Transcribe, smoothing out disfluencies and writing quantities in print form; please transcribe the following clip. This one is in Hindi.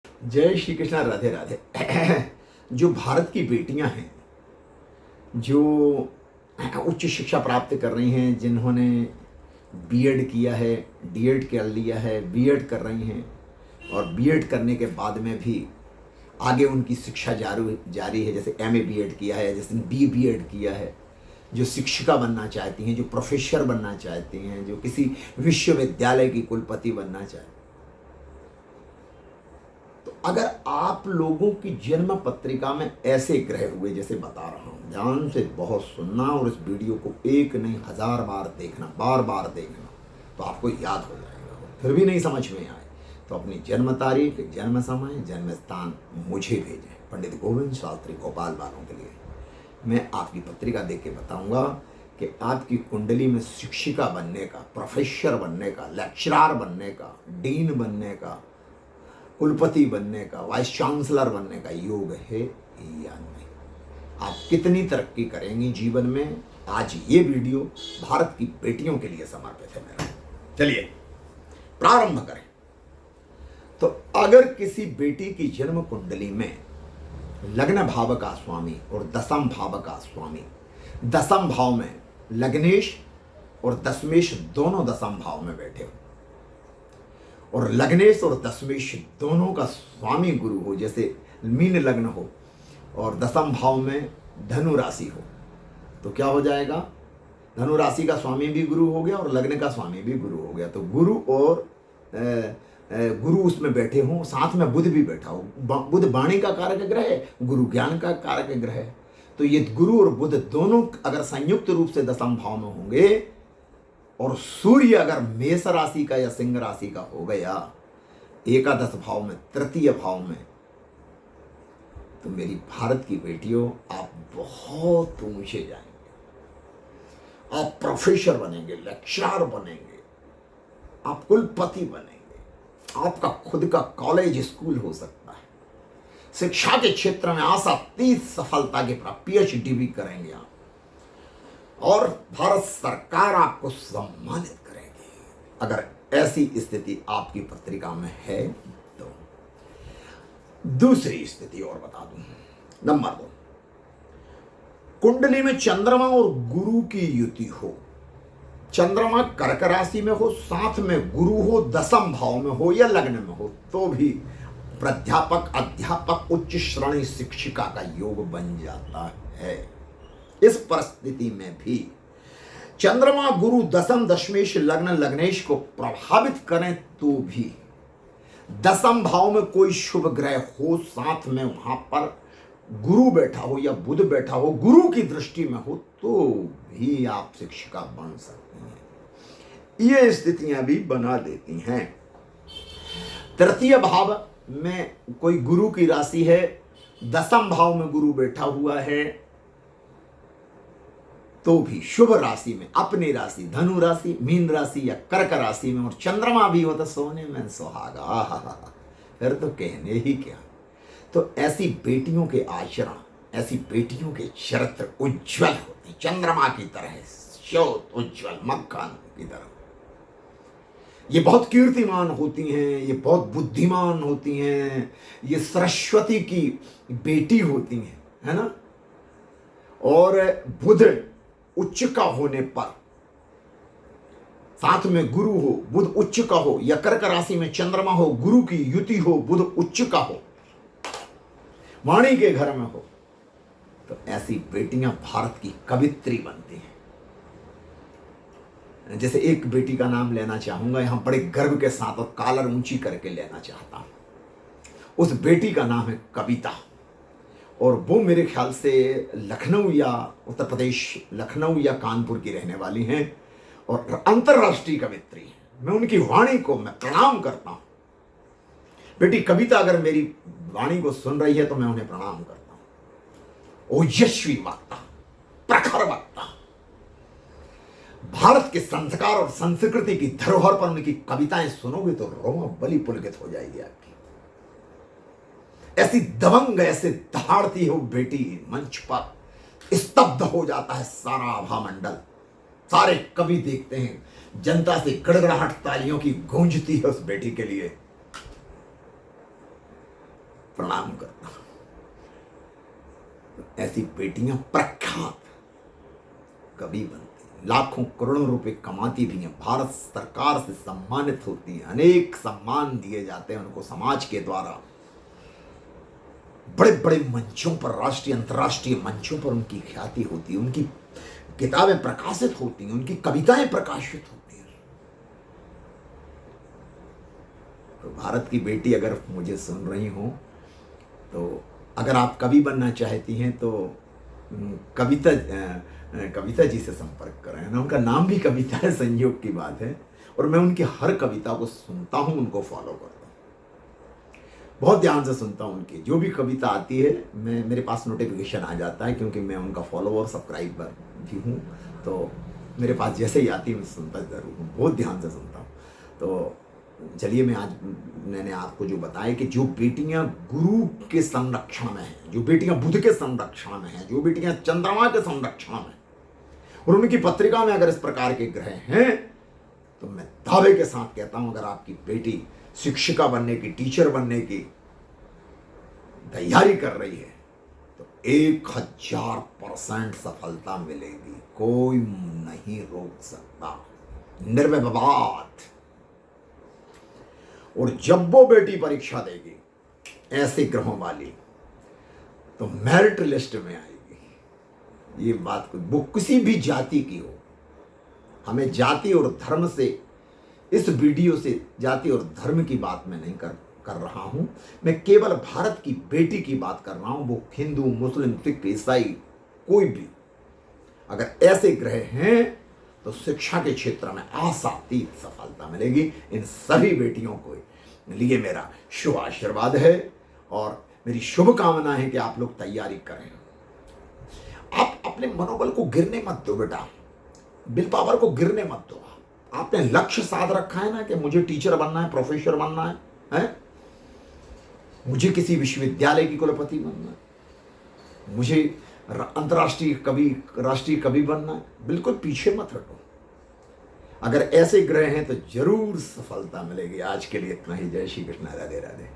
जय श्री कृष्ण, राधे राधे। जो भारत की बेटियां हैं, जो उच्च शिक्षा प्राप्त कर रही हैं, जिन्होंने बीएड किया है, डीएड कर लिया है, बीएड कर रही हैं और बीएड करने के बाद में भी आगे उनकी शिक्षा जारी है, जैसे एमए बीएड किया है, जैसे बीएड किया है, जो शिक्षिका बनना चाहती हैं, जो प्रोफेसर बनना चाहती हैं, जो किसी विश्वविद्यालय की कुलपति बनना चाहती हैं, तो अगर आप लोगों की जन्म पत्रिका में ऐसे ग्रह हुए, जैसे बता रहा हूं, ध्यान से बहुत सुनना और इस वीडियो को एक नहीं 1000 बार देखना, बार बार देखना, तो आपको याद हो जाएगा। फिर भी नहीं समझ में आए तो अपनी जन्म तारीख, जन्म समय, जन्म स्थान मुझे भेजें। पंडित गोविंद शास्त्री भोपाल वालों के लिए मैं आपकी पत्रिका देख के बताऊंगा कि आपकी कुंडली में शिक्षिका बनने का, प्रोफेसर बनने का, लेक्चरर बनने का, डीन बनने का, कुलपति बनने का, वाइस चांसलर बनने का योग है या नहीं। आप कितनी तरक्की करेंगी जीवन में, आज ये वीडियो भारत की बेटियों के लिए समर्पित है मेरा। चलिए प्रारंभ करें। तो अगर किसी बेटी की जन्म कुंडली में लग्न भाव का स्वामी और दसम भाव का स्वामी, दसम भाव में लग्नेश और दशमेश दोनों दसम भाव में बैठे हो, और लग्नेश और दशमेश दोनों का स्वामी गुरु हो, जैसे मीन लग्न हो और दसम भाव में धनु राशि हो, तो क्या हो जाएगा? धनु राशि का स्वामी भी गुरु हो गया और लग्न का स्वामी भी गुरु हो गया। तो गुरु और गुरु उसमें बैठे हों, साथ में बुध भी बैठा हो। बुध वाणी का कारक ग्रह है, गुरु ज्ञान का कारक ग्रह है। तो ये गुरु और बुध दोनों अगर संयुक्त रूप से दसम भाव में होंगे और सूर्य अगर मेष राशि का या सिंह राशि का हो गया एकादश भाव में, तृतीय भाव में, तो मेरी भारत की बेटियों, आप बहुत ऊंचे जाएंगे। आप प्रोफेसर बनेंगे, लेक्चरर बनेंगे, आप कुलपति बनेंगे, आपका खुद का कॉलेज स्कूल हो सकता है। शिक्षा के क्षेत्र में आशातीत सफलता के प्राप्त पीएचडी भी करेंगे आप, और भारत सरकार आपको सम्मानित करेगी अगर ऐसी स्थिति आपकी पत्रिका में है तो। दूसरी स्थिति और बता दूं। नंबर 2, कुंडली में चंद्रमा और गुरु की युति हो। चंद्रमा कर्क राशि में हो, साथ में गुरु हो, दसम भाव में हो या लग्न में हो, तो भी प्राध्यापक, अध्यापक, उच्च श्रेणी शिक्षिका का योग बन जाता है। इस परिस्थिति में भी चंद्रमा गुरु दसम दशमेश लग्न लग्नेश को प्रभावित करें तो भी दसम भाव में कोई शुभ ग्रह हो, साथ में वहां पर गुरु बैठा हो या बुध बैठा हो, गुरु की दृष्टि में हो, तो भी आप शिक्षिका बन सकती हैं। ये स्थितियां भी बना देती हैं। तृतीय भाव में कोई गुरु की राशि है, दसम भाव में गुरु बैठा हुआ है, तो भी शुभ राशि में, अपनी राशि धनु राशि, मीन राशि या कर्क राशि में, और चंद्रमा भी हो तो सोने में सुहागा, फिर तो कहने ही क्या। तो ऐसी बेटियों के आचरण, ऐसी बेटियों के चरित्र उज्जवल होते हैं, चंद्रमा की तरह श्योत उज्जवल मक्खन की तरह। ये बहुत कीर्तिमान होती हैं, ये बहुत बुद्धिमान होती हैं, ये सरस्वती की बेटी होती हैं, है ना। और बुध उच्च का होने पर, साथ में गुरु हो, बुध उच्च का हो, या कर्क राशि में चंद्रमा हो, गुरु की युति हो, बुध उच्च का हो, वाणी के घर में हो, तो ऐसी बेटियां भारत की कवित्री बनती हैं। जैसे एक बेटी का नाम लेना चाहूंगा यहां बड़े गर्व के साथ, और कालर ऊंची करके लेना चाहता हूं। उस बेटी का नाम है कविता, और वो मेरे ख्याल से लखनऊ या उत्तर प्रदेश, लखनऊ या कानपुर की रहने वाली हैं और अंतर्राष्ट्रीय कवित्री हैं। मैं उनकी वाणी को मैं प्रणाम करता हूं। बेटी कविता अगर मेरी वाणी को सुन रही है तो मैं उन्हें प्रणाम करता हूं। ओजस्वी वक्ता, प्रखर वक्ता, भारत के संस्कार और संस्कृति की धरोहर पर उनकी कविताएं सुनोगे तो रोम बलि पुलकित हो जाएगी आपकी। ऐसी दबंग, ऐसे दहाड़ती है वो बेटी, मंच पर स्तब्ध हो जाता है सारा आभा मंडल। सारे कवि देखते हैं, जनता से गड़गड़ाहट तालियों की गूंजती है उस बेटी के लिए। प्रणाम करता हूं। ऐसी बेटियां प्रख्यात कवि बनती हैं, लाखों करोड़ों रुपए कमाती भी हैं, भारत सरकार से सम्मानित होती हैं, अनेक सम्मान दिए जाते हैं उनको समाज के द्वारा। बड़े बड़े मंचों पर, राष्ट्रीय अंतर्राष्ट्रीय मंचों पर उनकी ख्याति होती है, उनकी किताबें प्रकाशित होती हैं, उनकी कविताएं प्रकाशित होती हैं। तो भारत की बेटी अगर मुझे सुन रही हो तो अगर आप कवि बनना चाहती हैं तो कविता जी से संपर्क करें ना। उनका नाम भी कविता है, संयोग की बात है। और मैं उनकी हर कविता को सुनता हूं, उनको फॉलो करता हूं, बहुत ध्यान से सुनता हूं। उनकी जो भी कविता आती है मेरे पास नोटिफिकेशन आ जाता है, क्योंकि मैं उनका फॉलोअर सब्सक्राइबर भी हूँ। तो मेरे पास जैसे ही आती है मैं सुनता जरूर हूँ, बहुत ध्यान से सुनता हूँ। तो चलिए, मैंने आपको जो बताया कि जो बेटियां गुरु के संरक्षण में हैं, जो बेटियां बुध के संरक्षण में हैं, जो बेटियां चंद्रमा के संरक्षण में, और उनकी पत्रिका में अगर इस प्रकार के ग्रह हैं, तो मैं दावे के साथ कहता हूं, अगर आपकी बेटी शिक्षिका बनने की, टीचर बनने की तैयारी कर रही है तो 1000% सफलता मिलेगी, कोई नहीं रोक सकता, निर्विवाद। और जब वो बेटी परीक्षा देगी ऐसे ग्रहों वाली, तो मेरिट लिस्ट में आएगी। ये बात वो किसी भी जाति की हो, हमें जाति और धर्म से, इस वीडियो से जाति और धर्म की बात मैं नहीं कर रहा हूं, मैं केवल भारत की बेटी की बात कर रहा हूं। वो हिंदू, मुस्लिम, सिख, ईसाई, कोई भी, अगर ऐसे ग्रह हैं तो शिक्षा के क्षेत्र में आशातीत सफलता मिलेगी। इन सभी बेटियों को लिए मेरा शुभ आशीर्वाद है और मेरी शुभकामना है कि आप लोग तैयारी करें। आप अपने मनोबल को गिरने मत दो बेटा, विल पावर को गिरने मत दो। आपने लक्ष्य साध रखा है ना कि मुझे टीचर बनना है, प्रोफेसर बनना है? मुझे किसी विश्वविद्यालय की कुलपति बनना है, मुझे अंतर्राष्ट्रीय कवि, राष्ट्रीय कवि बनना है, बिल्कुल पीछे मत हटो। अगर ऐसे ग्रह हैं तो जरूर सफलता मिलेगी। आज के लिए इतना ही। जय श्री कृष्ण, राधे राधे।